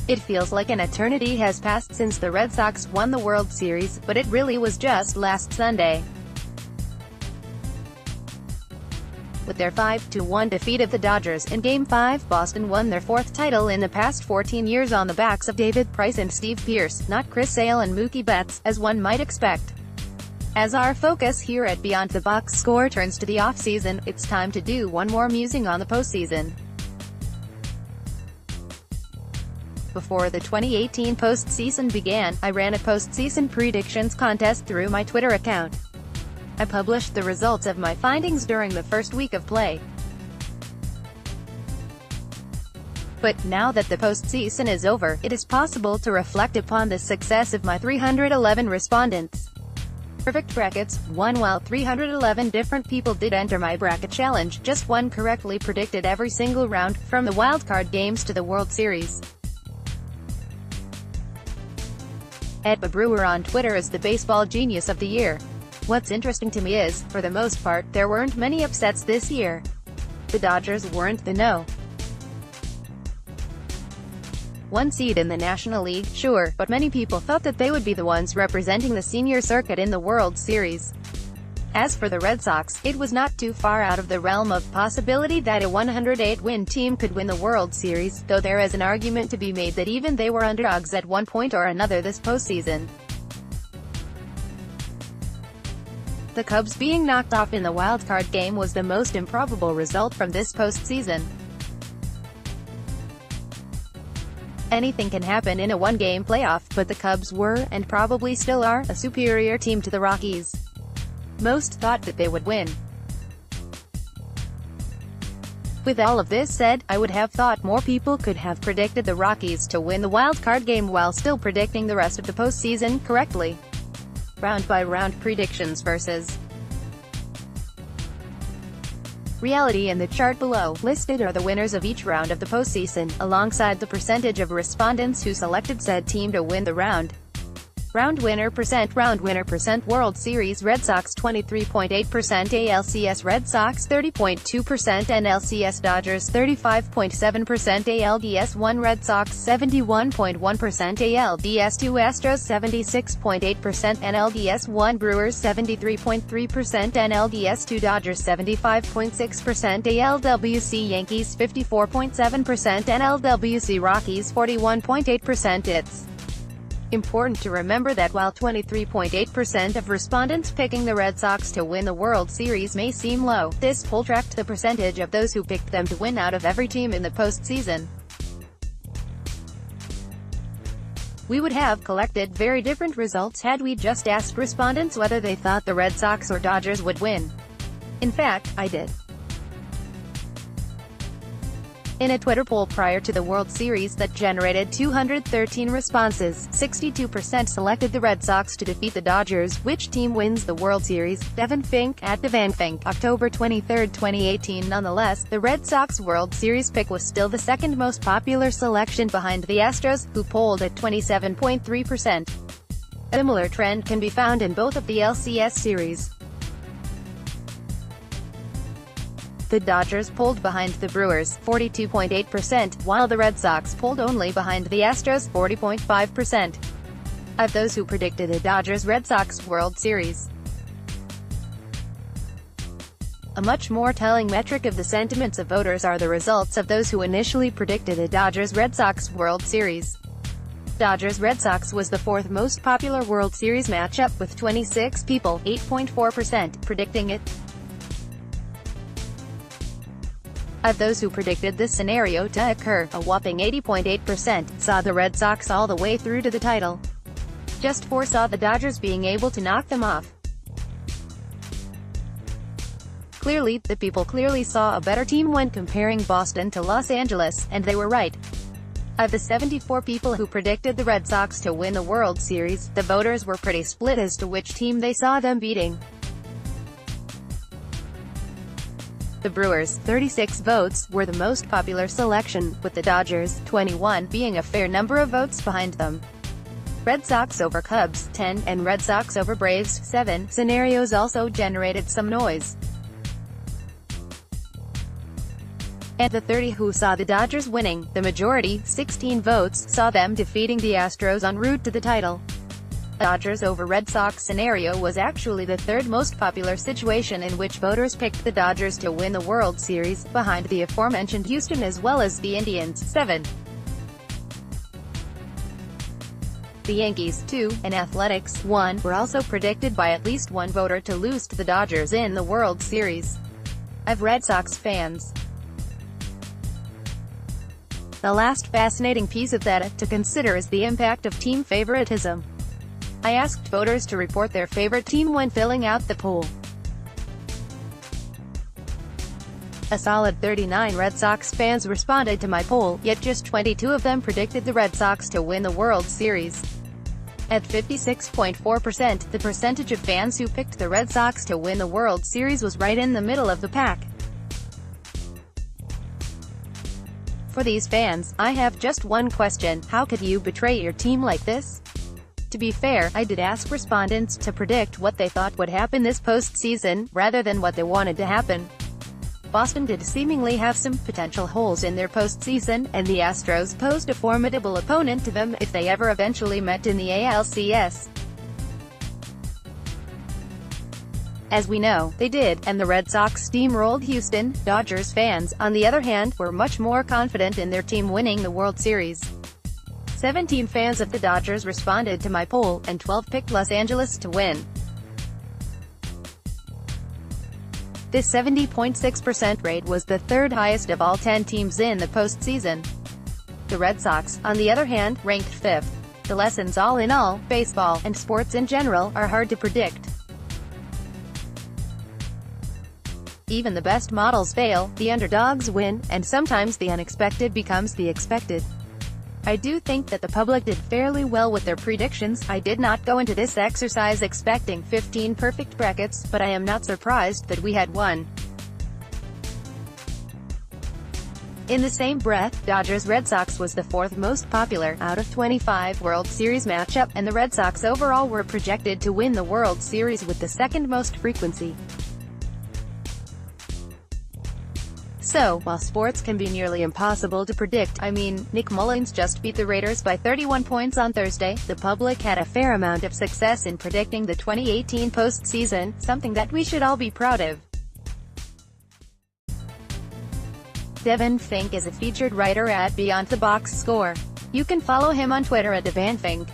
It feels like an eternity has passed since the Red Sox won the World Series, but it really was just last Sunday. With their 5-1 defeat of the Dodgers in Game 5, Boston won their fourth title in the past 14 years on the backs of David Price and Steve Pearce, not Chris Sale and Mookie Betts, as one might expect. As our focus here at Beyond the Box Score turns to the offseason, it's time to do one more musing on the postseason. Before the 2018 postseason began, I ran a postseason predictions contest through my Twitter account. I published the results of my findings during the first week of play. But now that the postseason is over, it is possible to reflect upon the success of my 311 respondents. Perfect brackets, 1. While 311 different people did enter my bracket challenge, just one correctly predicted every single round, from the wildcard games to the World Series. Ed Brewer on Twitter is the baseball genius of the year. What's interesting to me is, for the most part, there weren't many upsets this year. The Dodgers weren't the no. 1 seed in the National League, sure, but many people thought that they would be the ones representing the senior circuit in the World Series. As for the Red Sox, it was not too far out of the realm of possibility that a 108-win team could win the World Series, though there is an argument to be made that even they were underdogs at one point or another this postseason. The Cubs being knocked off in the wildcard game was the most improbable result from this postseason. Anything can happen in a one-game playoff, but the Cubs were, and probably still are, a superior team to the Rockies. Most thought that they would win. With all of this said, I would have thought more people could have predicted the Rockies to win the wildcard game while still predicting the rest of the postseason correctly. Round-by-round predictions versus reality. In the chart below, listed are the winners of each round of the postseason, alongside the percentage of respondents who selected said team to win the round. Round winner percent: World Series Red Sox 23.8%, ALCS Red Sox 30.2%, NLCS Dodgers 35.7%, ALDS 1 Red Sox 71.1%, ALDS 2 Astros 76.8%, NLDS 1 Brewers 73.3%, NLDS 2 Dodgers 75.6%, ALWC Yankees 54.7%, NLWC Rockies 41.8%. It's important to remember that while 23.8% of respondents picking the Red Sox to win the World Series may seem low, this poll tracked the percentage of those who picked them to win out of every team in the postseason. We would have collected very different results had we just asked respondents whether they thought the Red Sox or Dodgers would win. In fact, I did. In a Twitter poll prior to the World Series that generated 213 responses, 62% selected the Red Sox to defeat the Dodgers. Which team wins the World Series? Devin Fink at DevanFink, October 23, 2018. Nonetheless, the Red Sox World Series pick was still the second most popular selection behind the Astros, who polled at 27.3%. A similar trend can be found in both of the LCS series. The Dodgers polled behind the Brewers, 42.8%, while the Red Sox polled only behind the Astros, 40.5%. Of those who predicted a Dodgers-Red Sox World Series. A much more telling metric of the sentiments of voters are the results of those who initially predicted a Dodgers-Red Sox World Series. Dodgers-Red Sox was the fourth most popular World Series matchup, with 26 people, 8.4%, predicting it. Of those who predicted this scenario to occur, a whopping 80.8% saw the Red Sox all the way through to the title. Just 4 saw the Dodgers being able to knock them off. Clearly, the people clearly saw a better team when comparing Boston to Los Angeles, and they were right. Of the 74 people who predicted the Red Sox to win the World Series, the voters were pretty split as to which team they saw them beating. The Brewers, 36 votes, were the most popular selection, with the Dodgers, 21, being a fair number of votes behind them. Red Sox over Cubs, 10, and Red Sox over Braves, 7, scenarios also generated some noise. And the 30 who saw the Dodgers winning, the majority, 16 votes, saw them defeating the Astros en route to the title. The Dodgers over Red Sox scenario was actually the third most popular situation in which voters picked the Dodgers to win the World Series, behind the aforementioned Houston as well as the Indians, 7. The Yankees, 2, and Athletics, 1, were also predicted by at least one voter to lose to the Dodgers in the World Series. Of Red Sox fans. The last fascinating piece of data to consider is the impact of team favoritism. I asked voters to report their favorite team when filling out the poll. A solid 39 Red Sox fans responded to my poll, yet just 22 of them predicted the Red Sox to win the World Series. At 56.4%, the percentage of fans who picked the Red Sox to win the World Series was right in the middle of the pack. For these fans, I have just one question: how could you betray your team like this? To be fair, I did ask respondents to predict what they thought would happen this postseason, rather than what they wanted to happen. Boston did seemingly have some potential holes in their postseason, and the Astros posed a formidable opponent to them if they ever eventually met in the ALCS. As we know, they did, and the Red Sox steamrolled Houston. Dodgers fans, on the other hand, were much more confident in their team winning the World Series. 17 fans of the Dodgers responded to my poll, and 12 picked Los Angeles to win. This 70.6% rate was the third highest of all 10 teams in the postseason. The Red Sox, on the other hand, ranked 5th. The lessons all in all, baseball, and sports in general, are hard to predict. Even the best models fail, the underdogs win, and sometimes the unexpected becomes the expected. I do think that the public did fairly well with their predictions. I did not go into this exercise expecting 15 perfect brackets, but I am not surprised that we had one. In the same breath, Dodgers-Red Sox was the fourth most popular, out of 25, World Series matchup, and the Red Sox overall were projected to win the World Series with the second most frequency. So, while sports can be nearly impossible to predict, I mean, Nick Mullins just beat the Raiders by 31 points on Thursday, the public had a fair amount of success in predicting the 2018 postseason, something that we should all be proud of. Devin Fink is a featured writer at Beyond the Box Score. You can follow him on Twitter at DevanFink.